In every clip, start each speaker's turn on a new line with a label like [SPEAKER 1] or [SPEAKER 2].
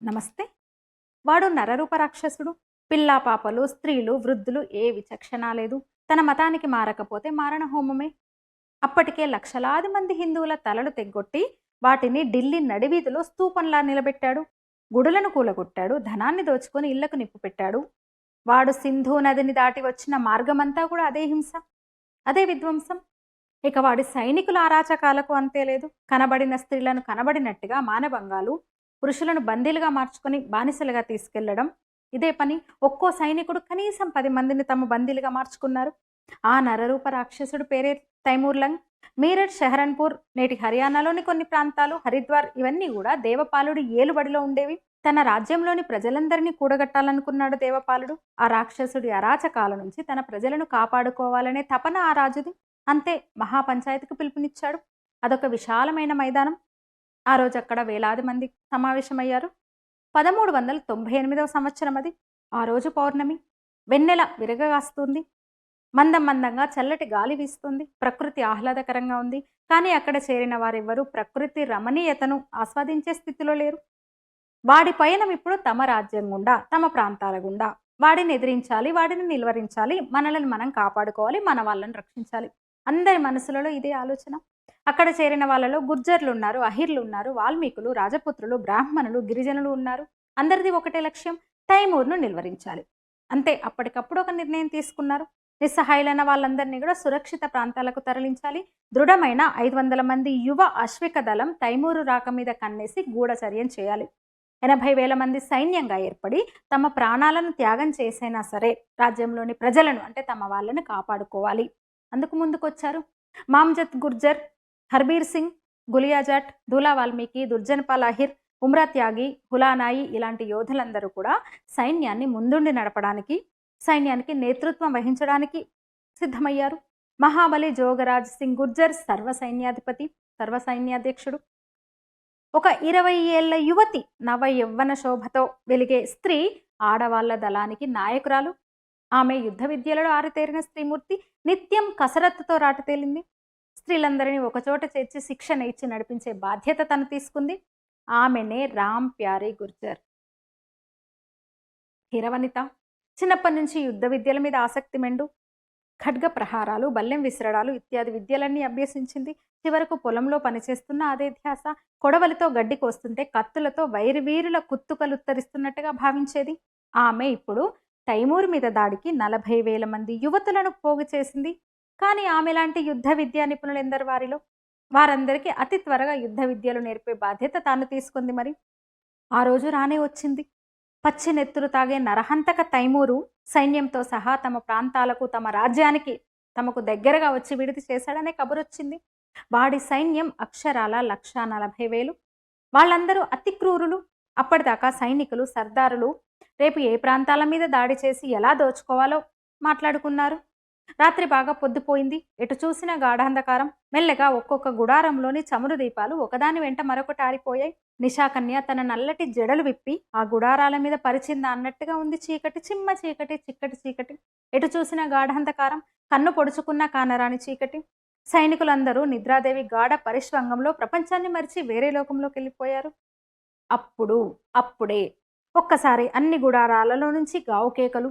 [SPEAKER 1] నమస్తే. వాడు నరరూప రాక్షసుడు. పిల్లా పాపలు, స్త్రీలు, వృద్ధులు ఏ విచక్షణ లేదు. తన మతానికి మారకపోతే మారణ హోమమే. అప్పటికే లక్షలాది మంది హిందువుల తలలు తెగ్గొట్టి వాటిని ఢిల్లీ నడివీధిలో స్తూపంలా నిలబెట్టాడు. గుడులను కూలగొట్టాడు. ధనాన్ని దోచుకొని ఇళ్లకు నిప్పు పెట్టాడు. వాడు సింధు నదిని దాటి వచ్చిన మార్గమంతా కూడా అదే హింస, అదే విధ్వంసం. ఇక వాడి సైనికుల అరాచకాలకు అంతే లేదు. కనబడిన స్త్రీలను కనబడినట్టుగా మానభంగాలు, పురుషులను బందీలుగా మార్చుకొని బానిసలుగా తీసుకెళ్లడం ఇదే పని. ఒక్కో సైనికుడు కనీసం 10 మందిని తమ బందీలుగా మార్చుకున్నారు. ఆ నరరూప రాక్షసుడు పేరే తైమూర్లంగ్. మీరట్, షెహరన్పూర్, నేటి హర్యానాలోని కొన్ని ప్రాంతాలు, హరిద్వార్ ఇవన్నీ కూడా దేవపాలుడి ఏలుబడిలో ఉండేవి. తన రాజ్యంలోని ప్రజలందరినీ కూడగట్టాలనుకున్నాడు దేవపాలుడు. ఆ రాక్షసుడి అరాచకాల నుంచి తన ప్రజలను కాపాడుకోవాలనే తపన ఆ రాజుది. అంతే, మహాపంచాయతీకి పిలుపునిచ్చాడు. అదొక విశాలమైన మైదానం. ఆ రోజు అక్కడ వేలాది మంది సమావేశమయ్యారు. 1398వ సంవత్సరం అది. ఆ రోజు పౌర్ణమి. వెన్నెల విరగగాస్తుంది. మందంగా చల్లటి గాలి వీస్తుంది. ప్రకృతి ఆహ్లాదకరంగా ఉంది. కానీ అక్కడ చేరిన వారెవ్వరూ ప్రకృతి రమణీయతను ఆస్వాదించే స్థితిలో లేరు. వాడి పయనం ఇప్పుడు తమ రాజ్యం గుండా, తమ ప్రాంతాల గుండా. వాడిని ఎదిరించాలి, వాడిని నిలువరించాలి, మనల్ని మనం కాపాడుకోవాలి, మన వాళ్ళని రక్షించాలి. అందరి మనసులలో ఇదే ఆలోచన. అక్కడ చేరిన వాళ్ళలో గుర్జర్లు ఉన్నారు, అహిర్లు ఉన్నారు, వాల్మీకులు, రాజపుత్రులు, బ్రాహ్మణులు, గిరిజనులు ఉన్నారు. అందరిది ఒకటే లక్ష్యం, తైమూర్ను నిలువరించాలి. అంతే, అప్పటికప్పుడు ఒక నిర్ణయం తీసుకున్నారు. నిస్సహాయులైన వాళ్ళందరినీ కూడా సురక్షిత ప్రాంతాలకు తరలించాలి. దృఢమైన 500 మంది యువ అశ్విక దళం తైమూరు రాక మీద కన్నేసి గూఢచర్యం చేయాలి. 80,000 మంది సైన్యంగా ఏర్పడి తమ ప్రాణాలను త్యాగం చేసైనా సరే రాజ్యంలోని ప్రజలను, అంటే తమ వాళ్ళని కాపాడుకోవాలి. అందుకు ముందుకొచ్చారు మామ్జత్ గుర్జర్, హర్బీర్ సింగ్, గులియాజాట్, దూలా వాల్మీకి, దుర్జన్పాల్ అహిర్, ఉమ్రా త్యాగి, హులానాయి ఇలాంటి యోధులందరూ కూడా సైన్యాన్ని ముందుండి నడపడానికి, సైన్యానికి నేతృత్వం వహించడానికి సిద్ధమయ్యారు. మహాబలి జోగరాజ్ సింగ్ గుర్జర్ సర్వసైన్యాధిపతి, సర్వసైన్యాధ్యక్షుడు. ఒక 20 ఏళ్ల యువతి, నవ యవ్వన శోభతో వెలిగే స్త్రీ ఆడవాళ్ల దళానికి నాయకురాలు. ఆమె యుద్ధ విద్యలలో ఆరితేరిన స్త్రీమూర్తి. నిత్యం కసరత్తుతో రాటుతేలింది. స్త్రీలందరినీ ఒకచోట చేర్చి శిక్షణ ఇచ్చి నడిపించే బాధ్యత తను తీసుకుంది. ఆమెనే రామ్ ప్యారీ గుర్జర్. హిరవనిత. చిన్నప్పటి నుంచి యుద్ధ విద్యల మీద ఆసక్తి మెండు. ఖడ్గ ప్రహారాలు, బల్లెం విసరడాలు ఇత్యాది విద్యలన్నీ అభ్యసించింది. చివరకు పొలంలో పనిచేస్తున్న అదే ధ్యాస. కొడవలితో గడ్డి కోస్తుంటే కత్తులతో వైరివీరుల కుత్తుకలుత్తరిస్తున్నట్టుగా భావించేది. ఆమె ఇప్పుడు తైమూర్ మీద దాడికి 40,000 మంది యువతులను పోగు చేసింది. కానీ ఆమె లాంటి యుద్ధ విద్యా నిపుణులు ఎందరు వారిలో? వారందరికీ అతి త్వరగా యుద్ధ విద్యలు నేర్పే బాధ్యత తాను తీసుకుంది. మరి ఆ రోజు రానే వచ్చింది. పచ్చి నెత్తురు తాగే నరహంతక తైమూరు సైన్యంతో సహా తమ ప్రాంతాలకు, తమ రాజ్యానికి తమకు దగ్గరగా వచ్చి విడిది చేశాడనే కబురొచ్చింది. వాడి సైన్యం అక్షరాల 140,000. వాళ్ళందరూ అతి క్రూరులు. అప్పటిదాకా సైనికులు, సర్దారులు రేపు ఏ ప్రాంతాల మీద దాడి చేసి ఎలా దోచుకోవాలో మాట్లాడుకున్నారు. రాత్రి బాగా పొద్దుపోయింది. ఎటు చూసిన గాఢాంధకారం. మెల్లగా ఒక్కొక్క గుడారంలోని చమురు దీపాలు ఒకదాని వెంట మరొకటి ఆరిపోయాయి. నిశాకన్య తన నల్లటి జడలు విప్పి ఆ గుడారాల మీద పరిచిందా అన్నట్టుగా ఉంది చీకటి. చిమ్మ చీకటి, చిక్కటి చీకటి. ఎటు చూసిన గాఢాంధకారం. కన్ను పొడుచుకున్న కానరాని చీకటి. సైనికులందరూ నిద్రాదేవి గాఢ పరిష్వంగంలో ప్రపంచాన్ని మరిచి వేరే లోకంలోకి వెళ్ళిపోయారు. అప్పుడే ఒక్కసారి అన్ని గుడారాలలో నుంచి గావు కేకలు.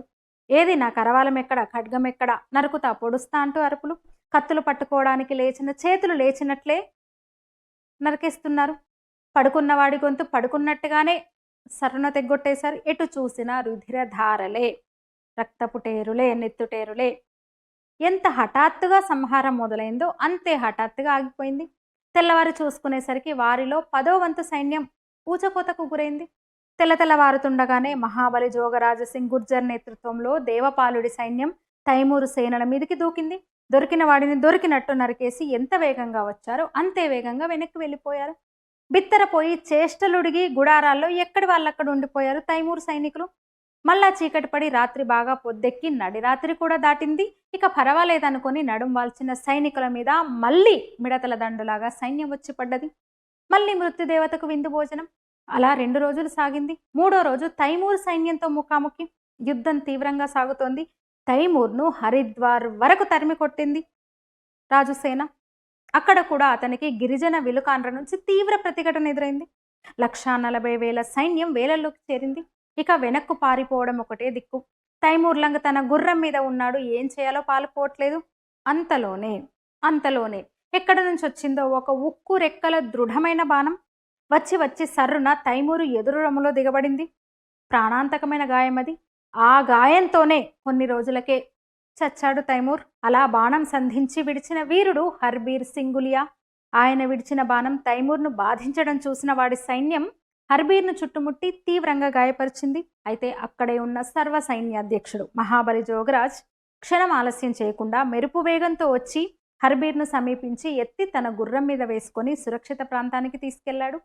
[SPEAKER 1] ఏది నా కరవాలం ఎక్కడ, ఖడ్గం ఎక్కడ, నరుకుతా పొడుస్తా అంటూ అరుపులు. కత్తులు పట్టుకోవడానికి లేచిన చేతులు లేచినట్లే నరికేస్తున్నారు. పడుకున్నవాడి గొంతు పడుకున్నట్టుగానే సరున తెగ్గొట్టేశారు. ఎటు చూసినా రుధిరధారలే, రక్తపుటేరులే, నెత్తుటేరులే. ఎంత హఠాత్తుగా సంహారం మొదలైందో అంతే హఠాత్తుగా ఆగిపోయింది. తెల్లవారు చూసుకునేసరికి వారిలో 10వ వంతు సైన్యం ఊచకోతకు గురైంది. తెల్లవారుతుండగానే మహాబలి జోగరాజ సింగ్ గుర్జర్ నేతృత్వంలో దేవపాలుడి సైన్యం తైమూరు సేనల మీదికి దూకింది. దొరికిన వాడిని దొరికినట్టు నరికేసి ఎంత వేగంగా వచ్చారో అంతే వేగంగా వెనక్కి వెళ్ళిపోయారు. బిత్తరపోయి చేష్టలుడిగి గుడారాల్లో ఎక్కడి వాళ్ళక్కడ ఉండిపోయారు తైమూరు సైనికులు. మళ్ళా చీకటి పడి రాత్రి బాగా పొద్దెక్కి నడిరాత్రి కూడా దాటింది. ఇక పర్వాలేదనుకొని నడుం వాల్చిన సైనికుల మీద మళ్ళీ మిడతల దండులాగా సైన్యం వచ్చి పడ్డది. మళ్ళీ మృత్యుదేవతకు విందు భోజనం. అలా 2 రోజులు సాగింది. 3వ రోజు తైమూరు సైన్యంతో ముఖాముఖి. యుద్ధం తీవ్రంగా సాగుతోంది. తైమూర్ను హరిద్వార్ వరకు తరిమి కొట్టింది రాజుసేన. అక్కడ కూడా అతనికి గిరిజన విలుకాండ్ర నుంచి తీవ్ర ప్రతిఘటన ఎదురైంది. 1,40,000 సైన్యం వేలల్లోకి చేరింది. ఇక వెనక్కు పారిపోవడం ఒకటే దిక్కు. తైమూర్లంగ తన గుర్రం మీద ఉన్నాడు, ఏం చేయాలో పాలుపోవట్లేదు. అంతలోనే ఎక్కడ నుంచి వచ్చిందో ఒక ఉక్కు రెక్కల దృఢమైన బాణం వచ్చి సర్రున తైమూరు ఎదురు రొమ్ములో దిగబడింది. ప్రాణాంతకమైన గాయం అది. ఆ గాయంతోనే కొన్ని రోజులకే చచ్చాడు తైమూర్. అలా బాణం సంధించి విడిచిన వీరుడు హర్బీర్ సింగులియా. ఆయన విడిచిన బాణం తైమూర్ను బాధించడం చూసిన వాడి సైన్యం హర్బీర్ను చుట్టుముట్టి తీవ్రంగా గాయపరిచింది. అయితే అక్కడే ఉన్న సర్వ సైన్యాధ్యక్షుడు మహాబలి జోగరాజ్ క్షణం ఆలస్యం చేయకుండా మెరుపు వేగంతో వచ్చి హర్బీర్ను సమీపించి ఎత్తి తన గుర్రం మీద వేసుకొని సురక్షిత ప్రాంతానికి తీసుకెళ్లాడు.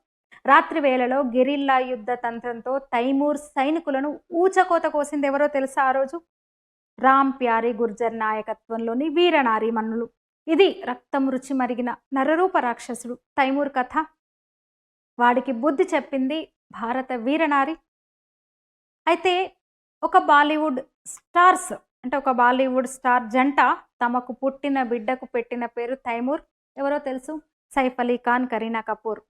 [SPEAKER 1] రాత్రి వేళలో గెరిల్లా యుద్ధ తంత్రంతో తైమూర్ సైనికులను ఊచకోత కోసిందెవరో తెలుసా ఆ రోజు? రామ్ ప్యారీ గుర్జర్ నాయకత్వంలోని వీరనారీమణులు. ఇది రక్తం రుచి మరిగిన నరరూప రాక్షసుడు తైమూర్ కథ. వాడికి బుద్ధి చెప్పింది భారత వీరనారి. అయితే ఒక బాలీవుడ్ స్టార్ జంట తమకు పుట్టిన బిడ్డకు పెట్టిన పేరు తైమూర్. ఎవరో తెలుసు? సైఫ్ అలీ ఖాన్, కరీనా కపూర్.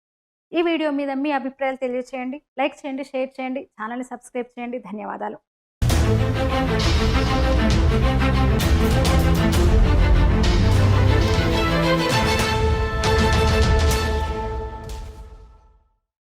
[SPEAKER 1] ఈ వీడియో మీద మీ అభిప్రాయాలు తెలియచేయండి. లైక్ చేయండి, షేర్ చేయండి, ఛానల్ని సబ్స్క్రైబ్ చేయండి. ధన్యవాదాలు.